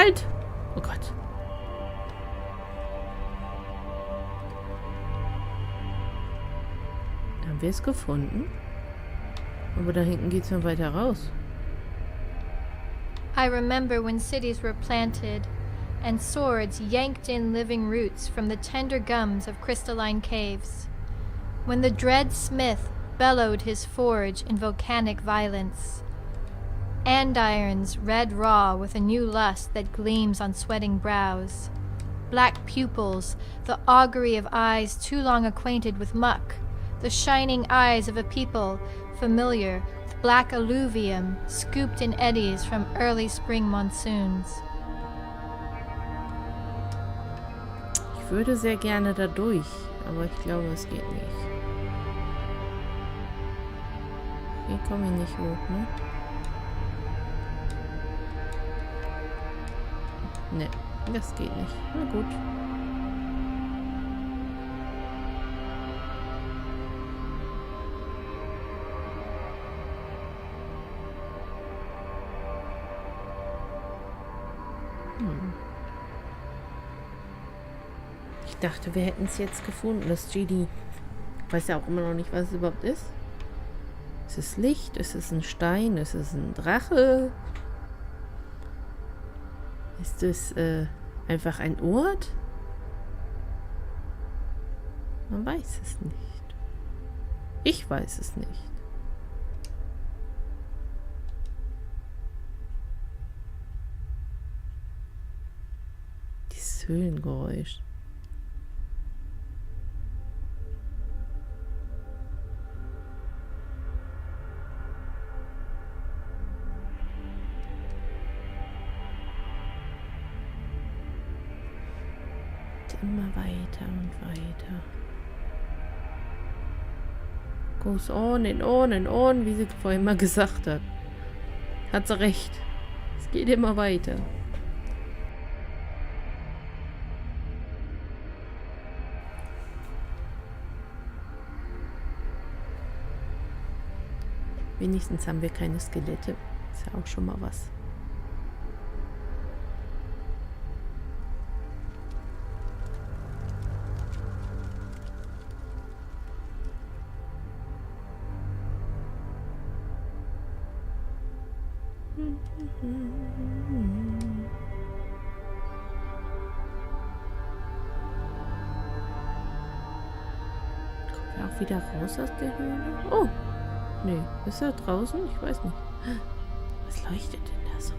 Halt! Oh Gott. Haben wir es gefunden? Aber da hinten geht's noch weiter raus. I remember when cities were planted and swords yanked in living roots from the tender gums of crystalline caves. When the dread smith bellowed his forge in volcanic violence. Andirons red raw with a new lust that gleams on sweating brows. Black pupils, the augury of eyes too long acquainted with muck. The shining eyes of a people familiar with black alluvium scooped in eddies from early spring monsoons. Ich würde sehr gerne da durch, aber ich glaube, es geht nicht. Hier komme ich nicht hoch, ne? Ne, das geht nicht. Na gut. Ich dachte, wir hätten es jetzt gefunden, das Genie. Ich weiß ja auch immer noch nicht, was es überhaupt ist. Ist es Licht? Ist es ein Stein? Ist es ein Drache? Ist es einfach ein Ort? Man weiß es nicht. Ich weiß es nicht. Dieses Höhlengeräusch. Immer weiter und weiter. Goes on and on and on, wie sie vorhin mal gesagt hat. Hat sie recht. Es geht immer weiter. Wenigstens haben wir keine Skelette. Ist ja auch schon mal was. Kommen wir auch wieder raus aus der Höhle? Oh! Nee, ist er draußen? Ich weiß nicht. Was leuchtet denn da so?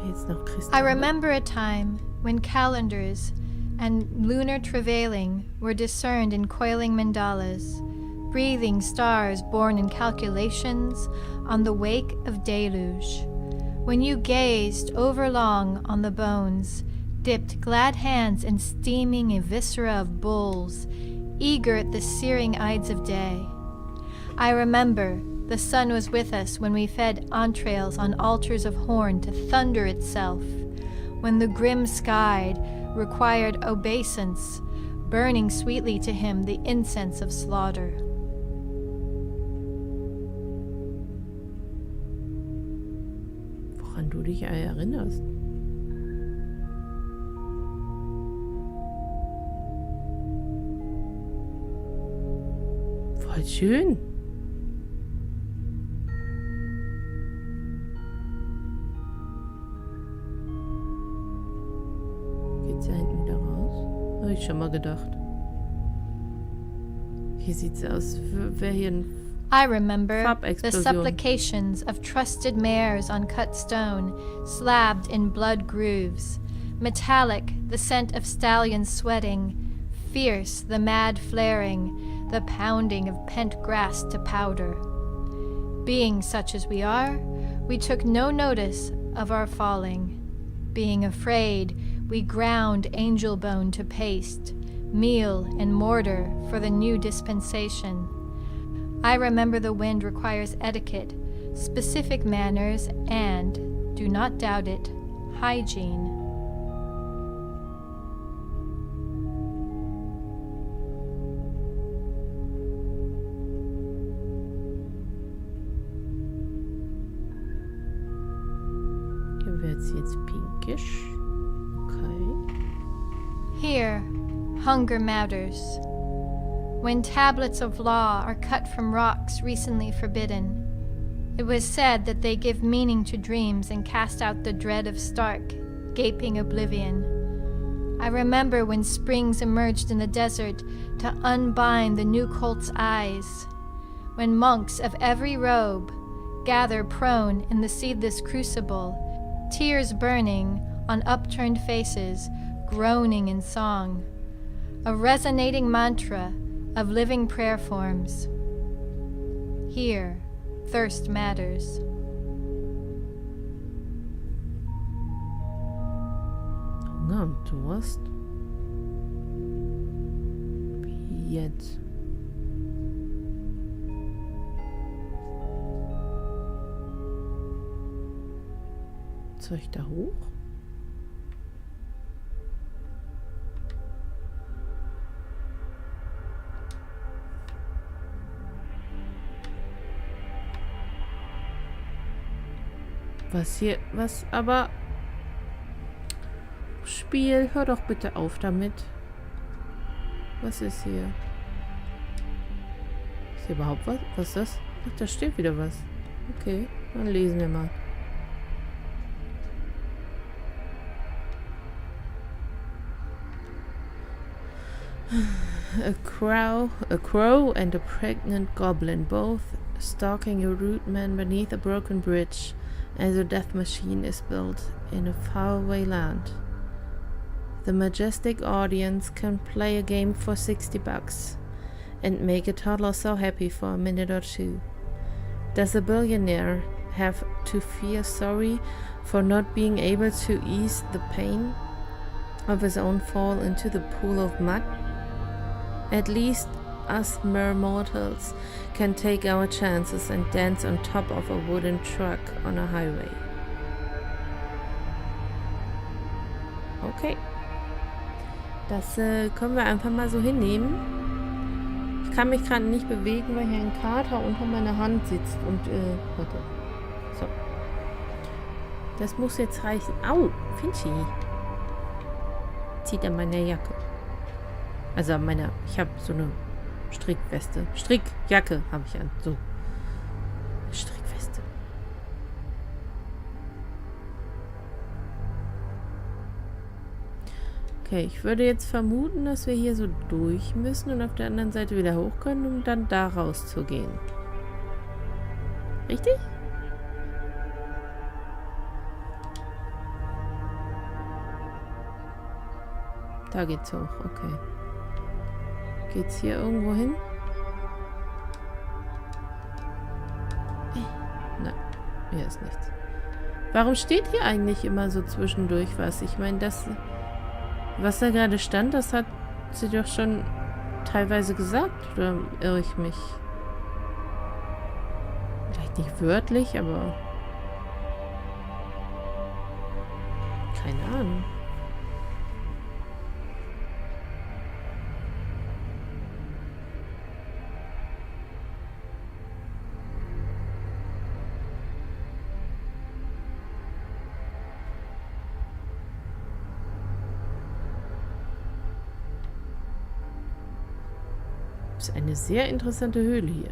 Jetzt noch Kristalle. I remember a time when calendars and lunar travailing were discerned in coiling mandalas, breathing stars born in calculations on the wake of deluge. When you gazed overlong on the bones, dipped glad hands in steaming viscera of bulls, eager at the searing ides of day. I remember the sun was with us when we fed entrails on altars of horn to thunder itself, when the grim sky required obeisance, burning sweetly to him the incense of slaughter. Woran du dich erinnerst? Voll schön. Geht's ja hinten wieder raus? Habe ich schon mal gedacht. Hier sieht's aus, wäre hier ein I remember the Farbexplosion. supplications of trusted mares on cut stone, slabbed in blood grooves, metallic the scent of stallions sweating, fierce the mad flaring, the pounding of pent grass to powder. Being such as we are, we took no notice of our falling. Being afraid, we ground angel bone to paste, meal and mortar for the new dispensation. I remember the wind requires etiquette, specific manners, and, do not doubt it, hygiene. Here, hunger matters. When tablets of law are cut from rocks recently forbidden, it was said that they give meaning to dreams and cast out the dread of stark, gaping oblivion. I remember when springs emerged in the desert to unbind the new colt's eyes, when monks of every robe gather prone in the seedless crucible, tears burning on upturned faces, groaning in song, a resonating mantra of living prayer forms. Here, thirst matters. Hunger und Durst? Wie jetzt? Soll ich da hoch? Was hier? Was aber? Spiel, hör doch bitte auf damit. Was ist hier? Ist hier überhaupt was? Was ist das? Ach, da steht wieder was. Okay, dann lesen wir mal. A crow and a pregnant goblin, both stalking a rude man beneath a broken bridge as a death machine is built in a faraway land. The majestic audience can play a game for $60 and make a toddler so happy for a minute or two. Does a billionaire have to feel sorry for not being able to ease the pain of his own fall into the pool of mud? At least us mere mortals can take our chances and dance on top of a wooden truck on a highway. Okay. Das können wir einfach mal so hinnehmen. Ich kann mich gerade nicht bewegen, weil hier ein Kater unter meiner Hand sitzt und, warte. So. Das muss jetzt reichen. Au, Finchi. Zieht an meiner Jacke. Also an meiner, ich habe so eine Strickweste. Strickjacke habe ich an. So. Strickweste. Okay, ich würde jetzt vermuten, dass wir hier so durch müssen und auf der anderen Seite wieder hoch können, um dann da rauszugehen. Richtig? Da geht's hoch, okay. Geht's hier irgendwo hin? Nein, hier ist nichts. Warum steht hier eigentlich immer so zwischendurch was? Ich meine, das, was da gerade stand, das hat sie doch schon teilweise gesagt. Oder irre ich mich? Vielleicht nicht wörtlich, aber keine Ahnung. Das ist eine sehr interessante Höhle hier.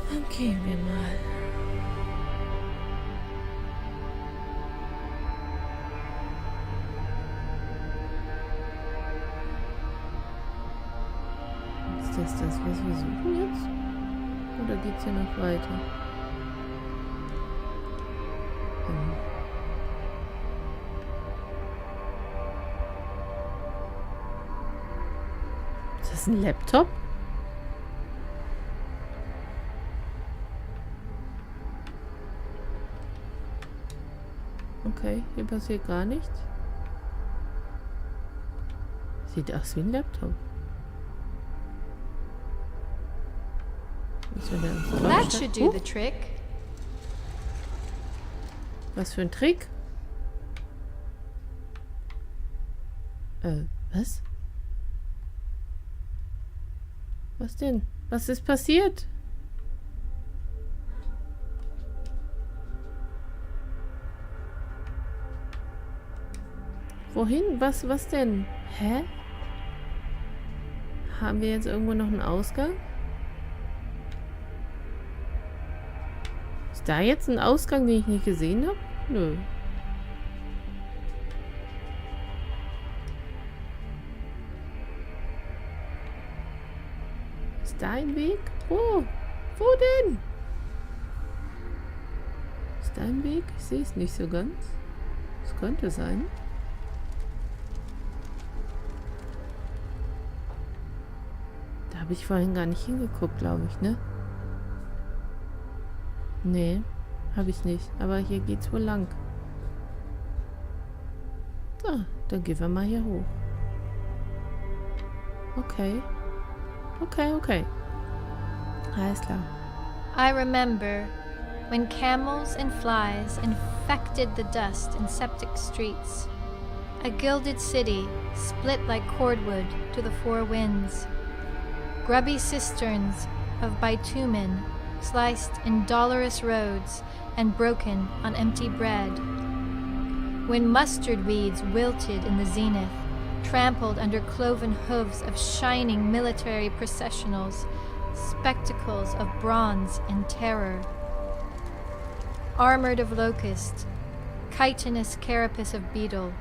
Dann gehen wir mal. Ist das, was wir suchen jetzt? Oder geht es hier noch weiter? Ist das ein Laptop? Okay, hier passiert gar nichts. Sieht aus wie ein Laptop. That should do the trick. Was für ein Trick? Was? Was denn? Was ist passiert? Wohin? Was denn? Hä? Haben wir jetzt irgendwo noch einen Ausgang? Ist da jetzt ein Ausgang, den ich nicht gesehen habe? Nö. Ist da ein Weg? Wo? Wo denn? Ist da ein Weg? Ich sehe es nicht so ganz. Es könnte sein. Da habe ich vorhin gar nicht hingeguckt, glaube ich, ne? Nee, habe ich nicht. Aber hier geht's wohl lang. Ah, dann gehen wir mal hier hoch. Okay. Okay. Alles klar. I remember when camels and flies infected the dust in septic streets. A gilded city split like cordwood to the four winds. Grubby cisterns of bitumen sliced in dolorous roads and broken on empty bread. When mustard weeds wilted in the zenith, trampled under cloven hooves of shining military processionals, spectacles of bronze and terror. Armored of locust, chitinous carapace of beetle,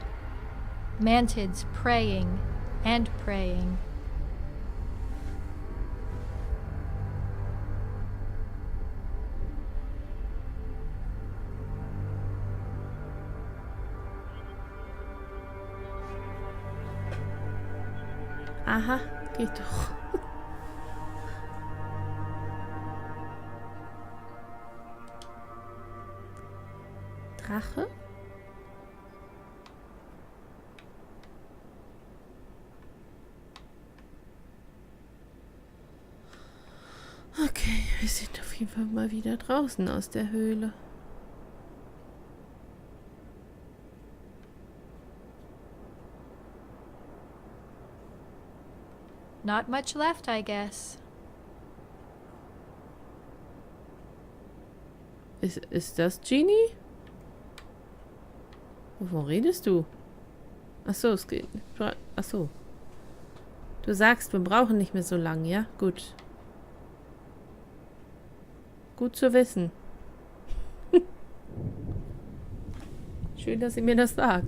mantids praying and praying. Aha, geht doch. Drache? Okay, wir sind auf jeden Fall mal wieder draußen aus der Höhle. Not much left, I guess. Ist das Genie? Wovon redest du? Achso, es geht. Achso. Du sagst, wir brauchen nicht mehr so lange, ja? Gut. Gut zu wissen. Schön, dass ihr mir das sagt.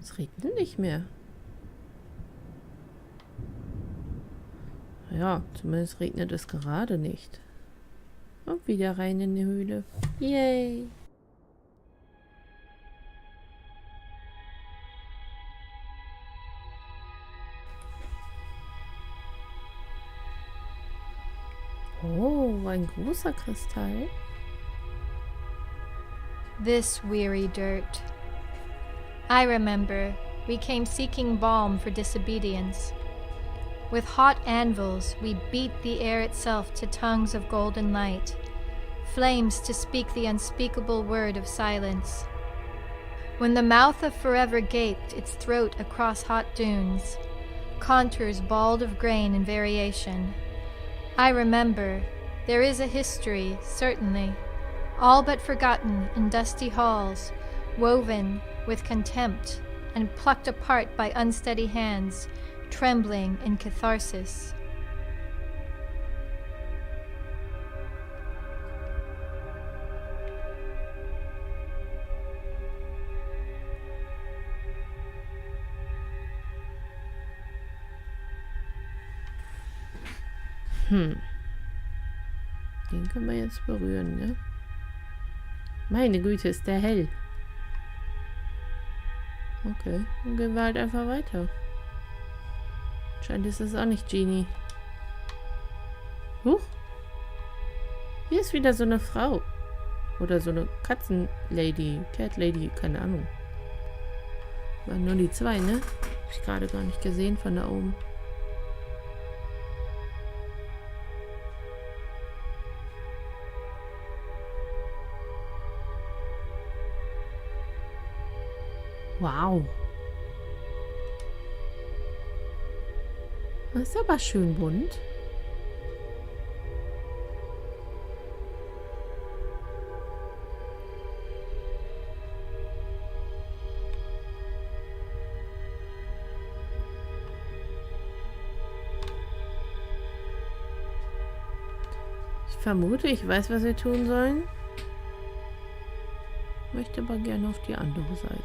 Es regnet nicht mehr. Ja, zumindest regnet es gerade nicht. Und wieder rein in die Höhle. Yay! Oh, ein großer Kristall. This weary dirt. I remember we came seeking balm for disobedience. With hot anvils, we beat the air itself to tongues of golden light, flames to speak the unspeakable word of silence. When the mouth of forever gaped its throat across hot dunes, contours bald of grain and variation, I remember there is a history, certainly, all but forgotten in dusty halls, woven with contempt and plucked apart by unsteady hands, trembling in catharsis. Den können wir jetzt berühren, ne? Meine Güte, ist der hell. Okay, dann gehen wir halt einfach weiter. Scheint ist es auch nicht Genie. Huch. Hier ist wieder so eine Frau. Oder so eine Katzenlady. Cat-Lady, keine Ahnung. Waren nur die zwei, ne? Hab ich gerade gar nicht gesehen von da oben. Wow. Das ist aber schön bunt. Ich vermute, ich weiß, was wir tun sollen. Möchte aber gerne auf die andere Seite.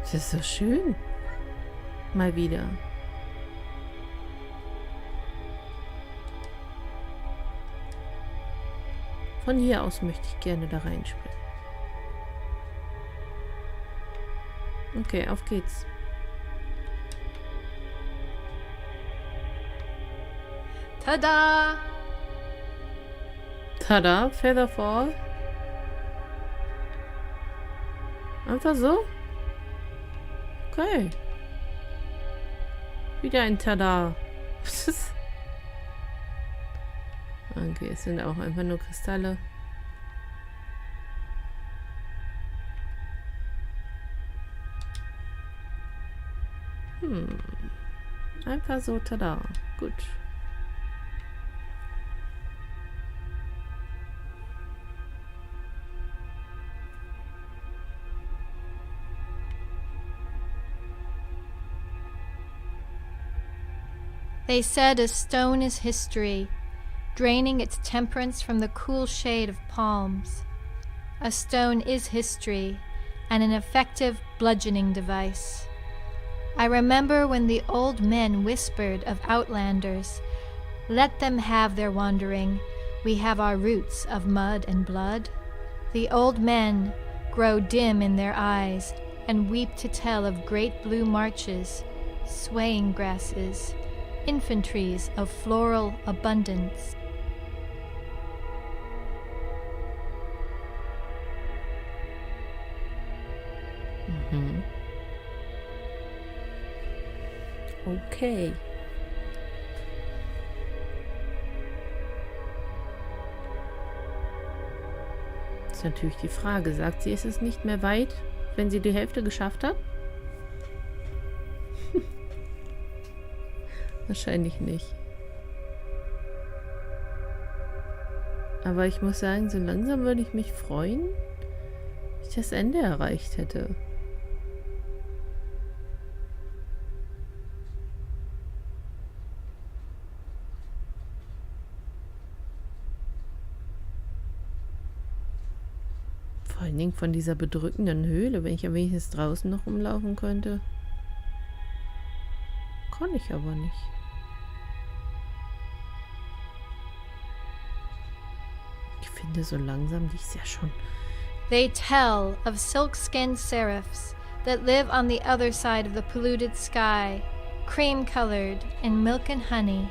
Das ist so schön. Mal wieder. Von hier aus möchte ich gerne da reinspringen. Okay, auf geht's. Tada! Tada, Featherfall. Einfach so? Okay. Wieder ein Tada. Okay, es sind auch einfach nur Kristalle. Einfach so, tada. Gut. They said a stone is history, draining its temperance from the cool shade of palms. A stone is history, and an effective bludgeoning device. I remember when the old men whispered of outlanders, "Let them have their wandering, we have our roots of mud and blood." The old men grow dim in their eyes and weep to tell of great blue marches, swaying grasses, infantries of floral abundance. Okay. Ist natürlich die Frage. Sagt sie, ist es nicht mehr weit, wenn sie die Hälfte geschafft hat? Wahrscheinlich nicht. Aber ich muss sagen, so langsam würde ich mich freuen, wenn ich das Ende erreicht hätte. Vor allen Dingen von dieser bedrückenden Höhle, wenn ich ja wenigstens draußen noch rumlaufen könnte. Kann ich aber nicht. Ich finde, so langsam, die ist ja schon... They tell of silk-skinned seraphs that live on the other side of the polluted sky, cream-colored in milk and honey.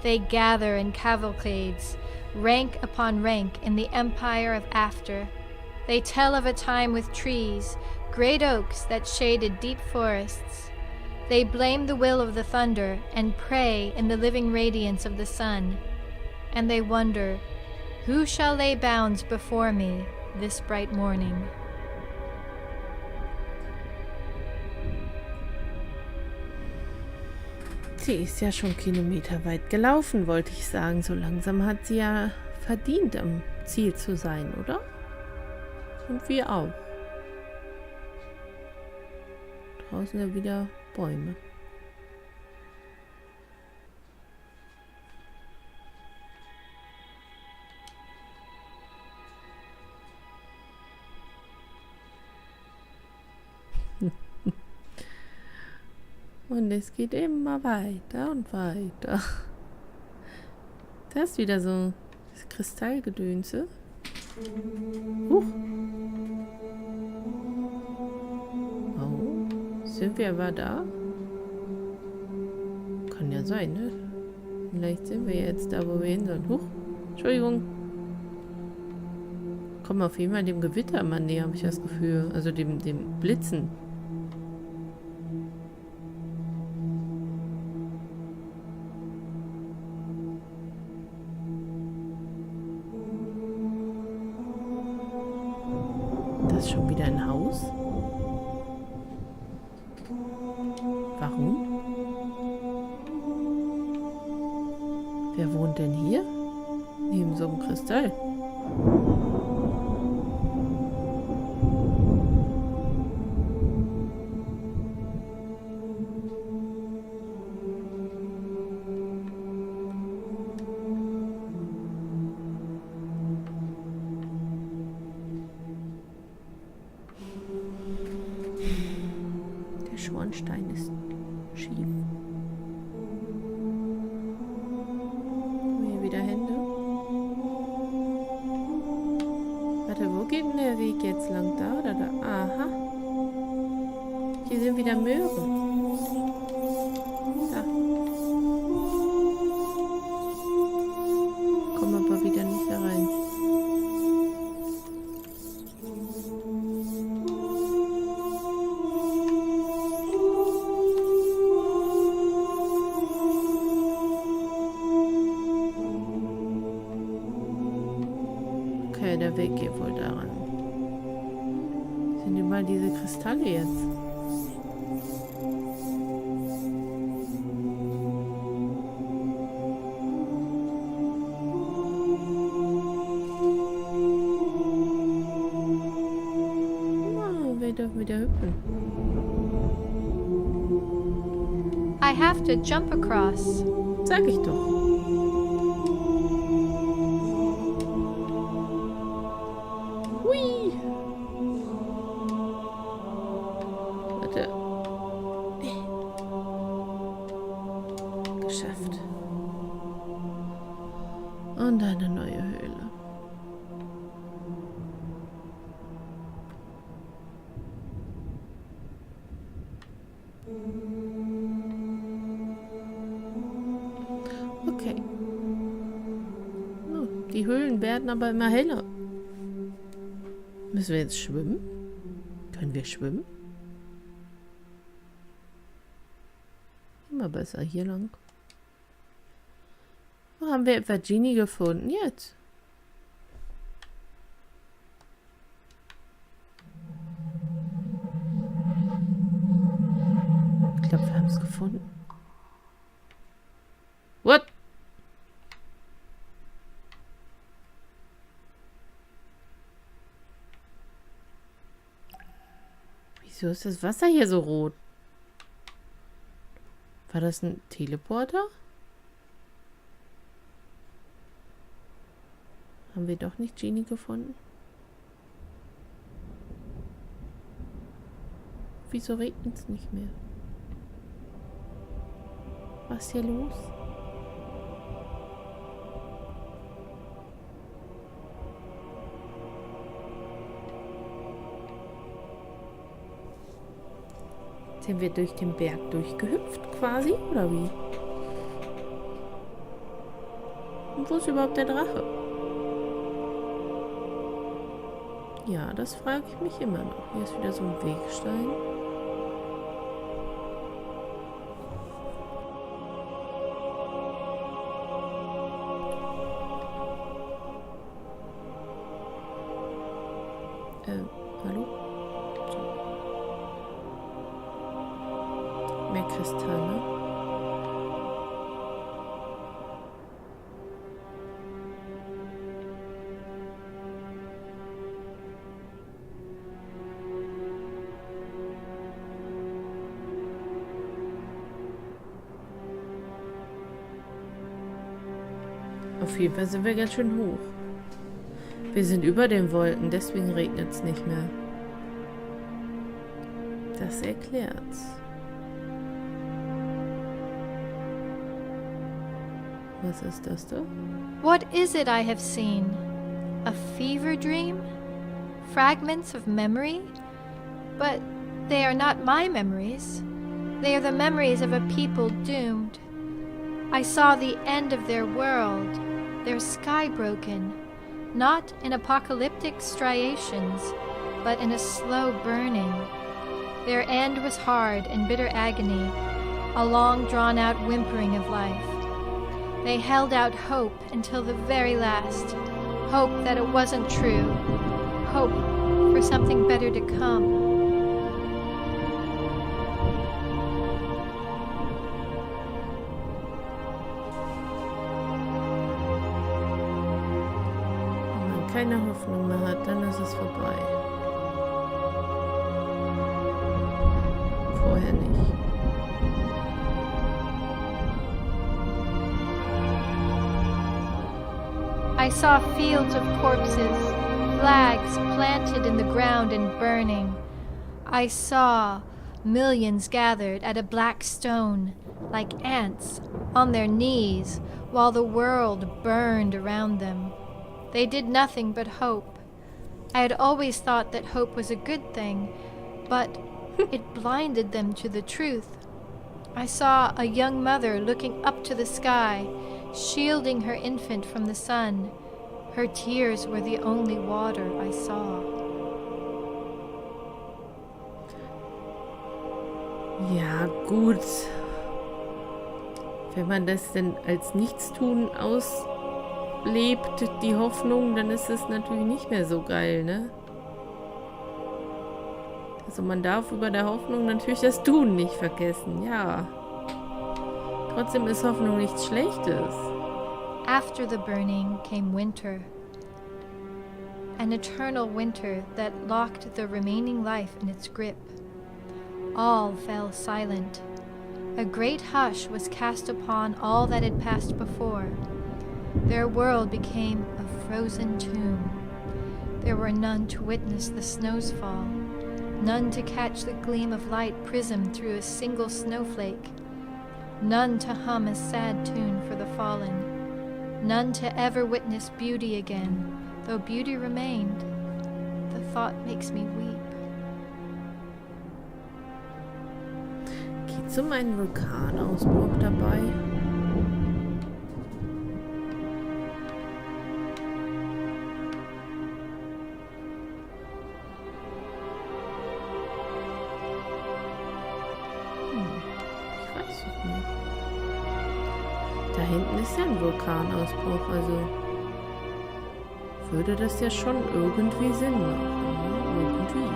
They gather in cavalcades, rank upon rank in the empire of after. They tell of a time with trees, great oaks that shaded deep forests. They blame the will of the thunder and pray in the living radiance of the sun. And they wonder, who shall lay bounds before me this bright morning? Sie ist ja schon kilometerweit gelaufen, wollte ich sagen. So langsam hat sie ja verdient, am Ziel zu sein, oder? Und wir auch. Draußen ja wieder Bäume. Und es geht immer weiter und weiter. Das ist wieder so das Kristallgedönse. Huch. Oh, sind wir aber da? Kann ja sein, ne? Vielleicht sind wir jetzt da, wo wir hin sollen. Huch, Entschuldigung. Kommen auf jeden Fall dem Gewitter mal näher, habe ich das Gefühl. Also dem Blitzen. das schon wieder ein Haus? Warum? Wer wohnt denn hier? Neben so einem Kristall. Der Schornstein ist schief. Hier wieder Hände. Warte, wo geht denn der Weg jetzt lang? Da oder da? Aha. Hier sind wieder Möhren. Da. Kommen aber wieder nicht da rein. Okay, der Weg geht wohl daran. Sind überall diese Kristalle jetzt? Oh, wir dürfen wieder hüpfen. I have to jump across. Sag ich doch. Hui. Warte. Geschafft. Und eine neue Höhle. Okay. Oh, die Höhlen werden aber immer heller. Müssen wir jetzt schwimmen? Können wir schwimmen? Immer besser hier lang. Wo haben wir etwa Genie gefunden? Jetzt. Ich glaube, wir haben es gefunden. What? Wieso ist das Wasser hier so rot? War das ein Teleporter? Haben wir doch nicht Genie gefunden? Wieso regnet es nicht mehr? Was ist hier los? Sind wir durch den Berg durchgehüpft quasi, oder wie? Und wo ist überhaupt der Drache? Ja, das frage ich mich immer noch. Hier ist wieder so ein Wegstein. Hallo? Mehr Kristalle. Auf jeden Fall sind wir ganz schön hoch. Wir sind über den Wolken, deswegen regnet es nicht mehr. Das erklärt's. Was ist das da? What is it I have seen? A fever dream? Fragments of memory? But they are not my memories. They are the memories of a people doomed. I saw the end of their world, their sky broken, not in apocalyptic striations, but in a slow burning. Their end was hard and bitter agony, a long drawn-out whimpering of life. They held out hope until the very last, hope that it wasn't true, hope for something better to come. Wenn man keine Hoffnung mehr hat, dann ist es vorbei. Vorher nicht. I saw fields of corpses, flags planted in the ground and burning. I saw millions gathered at a black stone, like ants, on their knees, while the world burned around them. They did nothing but hope. I had always thought that hope was a good thing, but it blinded them to the truth. I saw a young mother looking up to the sky, shielding her infant from the sun. Her tears were the only water I saw. Ja, gut. Wenn man das denn als Nichtstun auslebt, die Hoffnung, dann ist es natürlich nicht mehr so geil, ne? Also man darf über der Hoffnung natürlich das Tun nicht vergessen, ja. Trotzdem ist Hoffnung nichts Schlechtes. After the burning came winter, an eternal winter that locked the remaining life in its grip. All fell silent. A great hush was cast upon all that had passed before. Their world became a frozen tomb. There were none to witness the snows fall, none to catch the gleam of light prismed through a single snowflake, none to hum a sad tune for the fallen, none to ever witness beauty again, though beauty remained. The thought makes me weep. Geht's um einen Vulkanausbruch dabei? Ich weiß es nicht. Da hinten ist ja ein Vulkanausbruch, also würde das ja schon irgendwie Sinn machen. Ne? Irgendwie.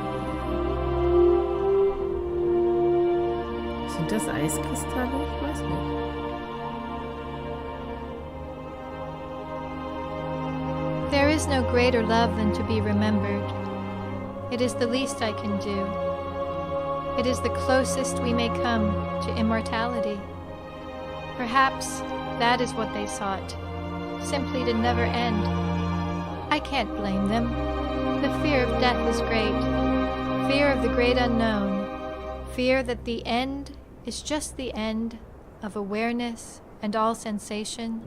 Sind das Eiskristalle? Ich weiß nicht. There is no greater love than to be remembered. It is the least I can do. It is the closest we may come to immortality. Perhaps that is what they sought, simply to never end. I can't blame them. The fear of death is great. Fear of the great unknown. Fear that the end is just the end of awareness and all sensation.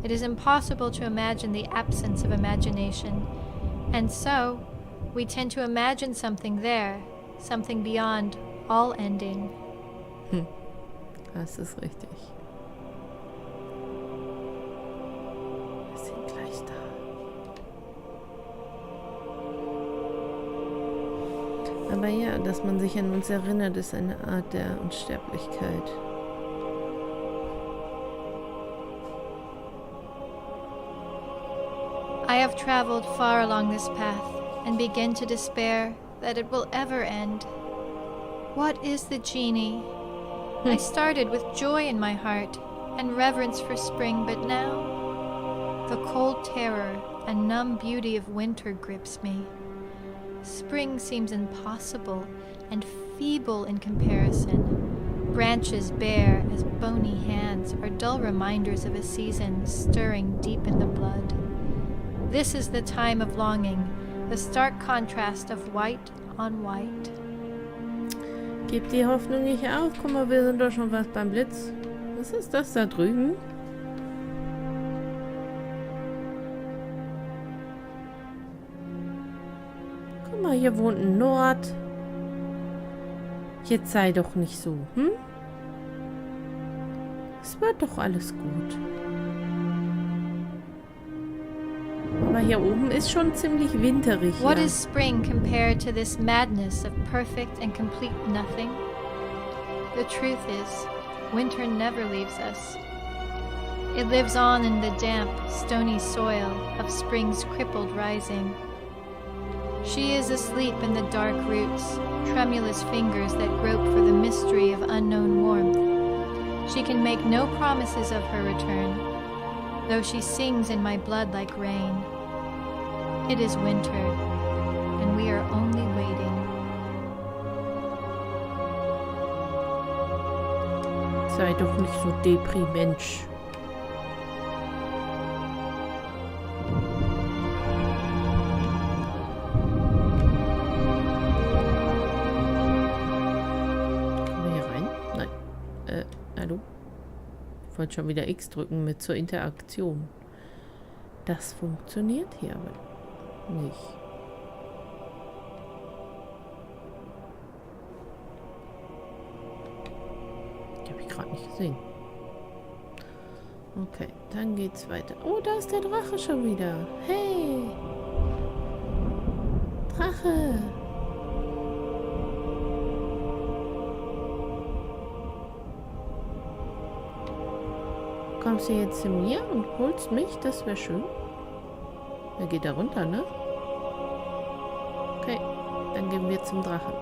It is impossible to imagine the absence of imagination, and so we tend to imagine something there, something beyond all ending. Das ist richtig. Wir sind gleich da. Aber ja, dass man sich an uns erinnert, ist eine Art der Unsterblichkeit. I have traveled far along this path and begin to despair that it will ever end. What is the genie? I started with joy in my heart and reverence for spring, but now the cold terror and numb beauty of winter grips me. Spring seems impossible and feeble in comparison. Branches bare as bony hands are dull reminders of a season stirring deep in the blood. This is the time of longing, the stark contrast of white on white. Gib die Hoffnung nicht auf. Guck mal, wir sind doch schon fast beim Blitz. Was ist das da drüben? Guck mal, hier wohnt ein Nord. Jetzt sei doch nicht so, hm? Es wird doch alles gut. Aber hier oben ist schon ziemlich winterig. What ja. is spring compared to this madness of perfect and complete nothing? The truth is, winter never leaves us. It lives on in the damp, stony soil of spring's crippled rising. She is asleep in the dark roots, tremulous fingers that grope for the mystery of unknown warmth. She can make no promises of her return, though she sings in my blood like rain. It is winter, and we are only waiting. Sei doch nicht so Depri-Mensch. Ich wollte schon wieder X drücken mit zur Interaktion. Das funktioniert hier aber nicht. Die habe ich gerade nicht gesehen. Okay, dann geht's weiter. Oh, da ist der Drache schon wieder. Hey! Drache! Kommst du jetzt zu mir und holst mich? Das wäre schön. Er geht da runter, ne? Okay, dann gehen wir zum Drachen.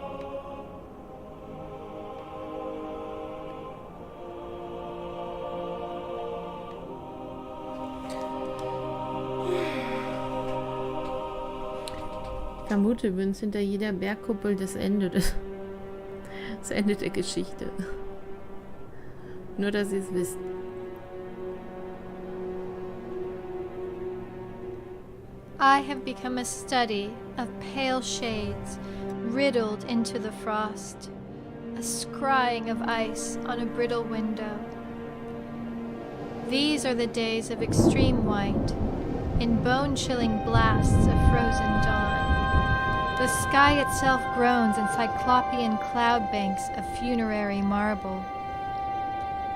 Ich vermute übrigens hinter jeder Bergkuppel das Ende der Geschichte. Nur, dass ihr es wisst. I have become a study of pale shades riddled into the frost, a scrying of ice on a brittle window. These are the days of extreme white, in bone-chilling blasts of frozen dawn. The sky itself groans in cyclopean cloud banks of funerary marble.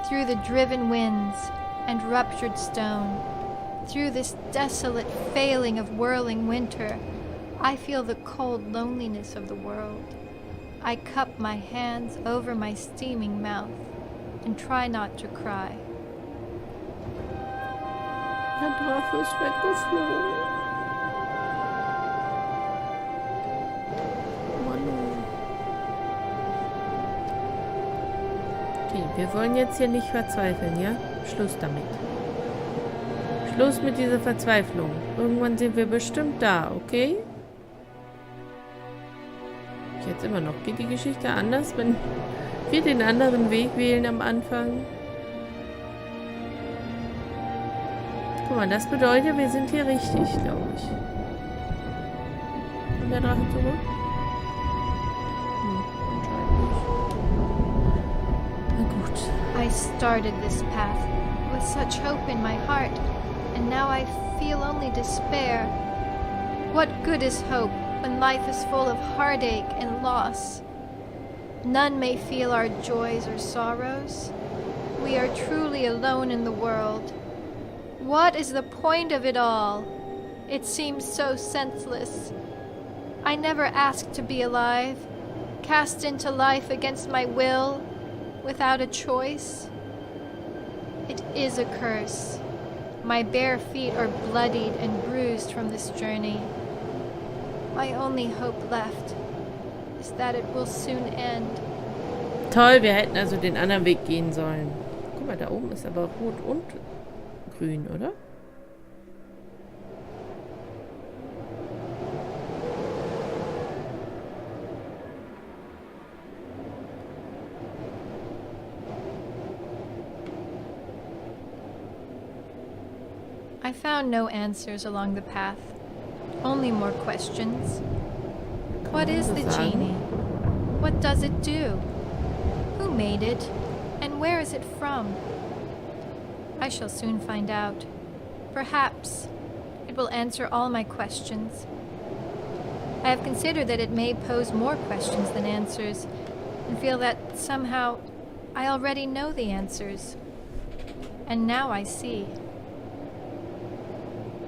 Through the driven winds and ruptured stone, through this desolate failing of whirling winter, I feel the cold loneliness of the world. I cup my hands over my steaming mouth and try not to cry. Der Drache ist weggeflogen. Okay, wir wollen jetzt hier nicht verzweifeln, ja? Schluss damit. Schluss mit dieser Verzweiflung. Irgendwann sind wir bestimmt da, okay? Jetzt immer noch. Geht die Geschichte anders, wenn wir den anderen Weg wählen am Anfang? Guck mal, das bedeutet, wir sind hier richtig, glaube ich. Kommt der Drache zurück? Anscheinend nicht. Na gut. I started this path with such hope in my heart, and now I feel only despair. What good is hope when life is full of heartache and loss? None may feel our joys or sorrows. We are truly alone in the world. What is the point of it all? It seems so senseless. I never asked to be alive, cast into life against my will, without a choice. It is a curse. My bare feet are bloodied and bruised from this journey. My only hope left is that it will soon end. Toll, wir hätten also den anderen Weg gehen sollen. Guck mal, da oben ist aber rot und grün, oder? I found no answers along the path, only more questions. What is the genie? What does it do? Who made it? And where is it from? I shall soon find out. Perhaps it will answer all my questions. I have considered that it may pose more questions than answers, and feel that somehow I already know the answers. And now I see.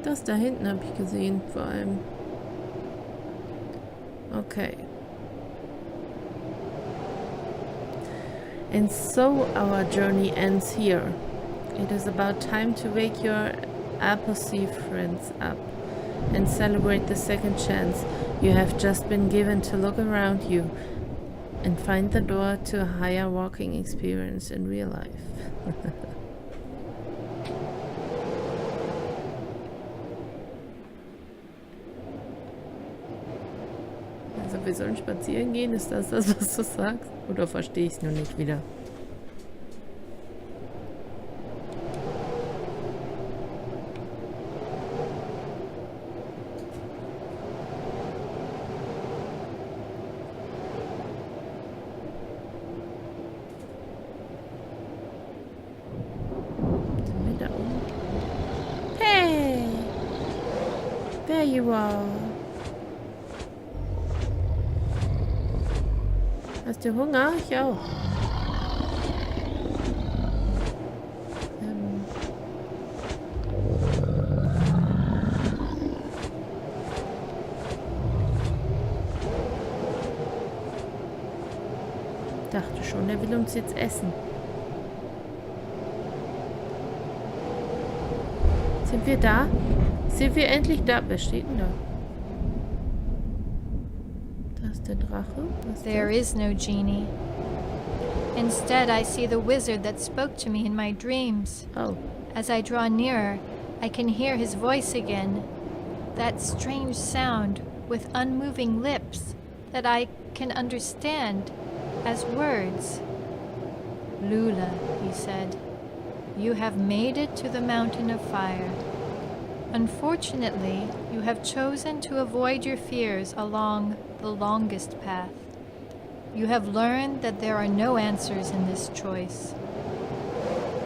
Das da hinten habe ich gesehen, vor allem. Okay. And so our journey ends here. It is about time to wake your Apple friends up and celebrate the second chance. You have just been given to look around you and find the door to a higher walking experience in real life. Also wir sollen spazieren gehen, ist das, was du sagst? Oder verstehe ich es nur nicht wieder? There you are. Hast du Hunger? Ich auch. Dachte schon, er will uns jetzt essen. Sind wir da? Sind wir endlich da? Wer steht denn da? Da ist der Drache. There is no genie. Instead, I see the wizard that spoke to me in my dreams. Oh. As I draw nearer, I can hear his voice again. That strange sound with unmoving lips that I can understand as words. Lula, he said, you have made it to the mountain of fire. Unfortunately, you have chosen to avoid your fears along the longest path. You have learned that there are no answers in this choice.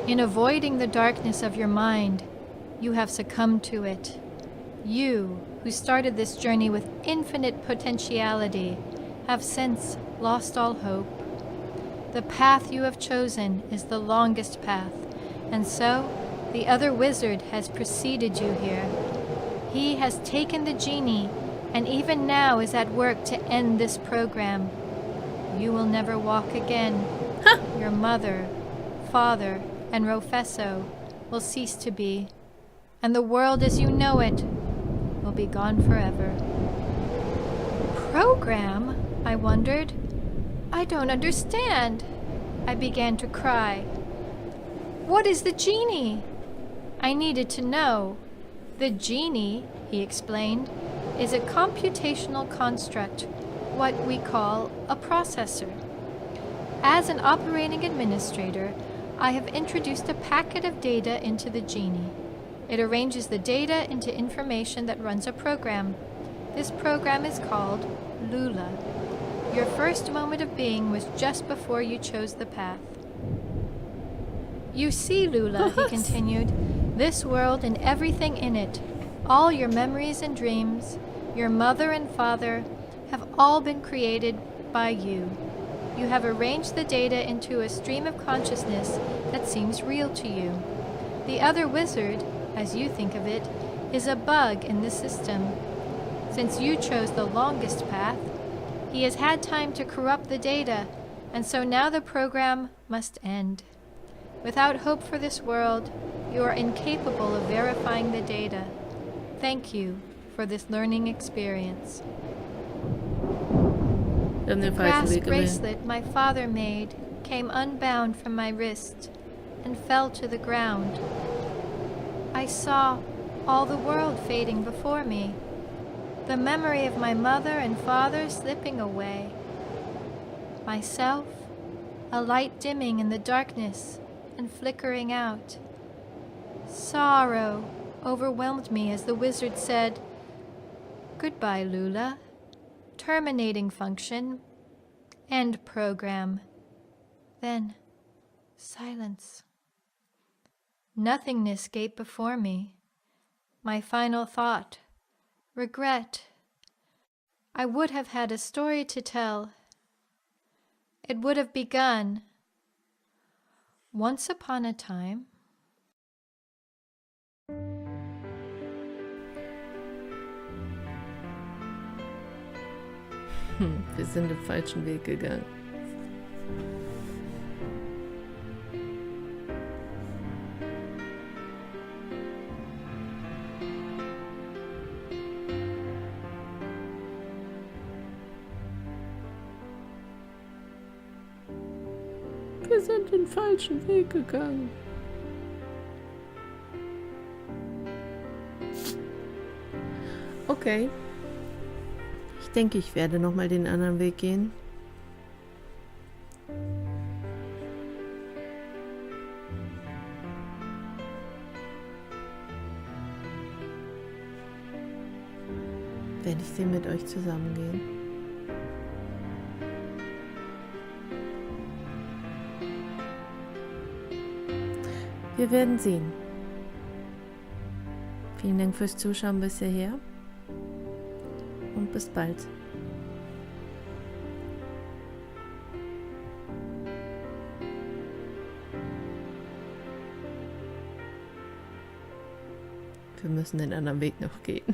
In avoiding the darkness of your mind, you have succumbed to it. You, who started this journey with infinite potentiality, have since lost all hope. The path you have chosen is the longest path, and so the other wizard has preceded you here. He has taken the genie and even now is at work to end this program. You will never walk again. Your mother, father, and Rofesso will cease to be, and the world as you know it will be gone forever. Program? I wondered. I don't understand. I began to cry. What is the genie? I needed to know. The genie, he explained, is a computational construct, what we call a processor. As an operating administrator, I have introduced a packet of data into the genie. It arranges the data into information that runs a program. This program is called Lula. Your first moment of being was just before you chose the path. You see, Lula, he continued, this world and everything in it, all your memories and dreams, your mother and father, have all been created by you. You have arranged the data into a stream of consciousness that seems real to you. The other wizard, as you think of it, is a bug in the system. Since you chose the longest path, he has had time to corrupt the data, and so now the program must end. Without hope for this world, you are incapable of verifying the data. Thank you for this learning experience. The brass bracelet my father made came unbound from my wrist and fell to the ground. I saw all the world fading before me, the memory of my mother and father slipping away. Myself, a light dimming in the darkness and flickering out. Sorrow overwhelmed me as the wizard said, "Goodbye, Lula. Terminating function. End program." Then silence. Nothingness gaped before me. My final thought, regret. I would have had a story to tell. It would have begun. Once upon a time. Wir sind den falschen Weg gegangen. Wir sind den falschen Weg gegangen. Okay. Ich denke, ich werde nochmal den anderen Weg gehen. Werde ich den mit euch zusammen gehen. Wir werden sehen. Vielen Dank fürs Zuschauen bis hierher und bis bald. Wir müssen den anderen Weg noch gehen.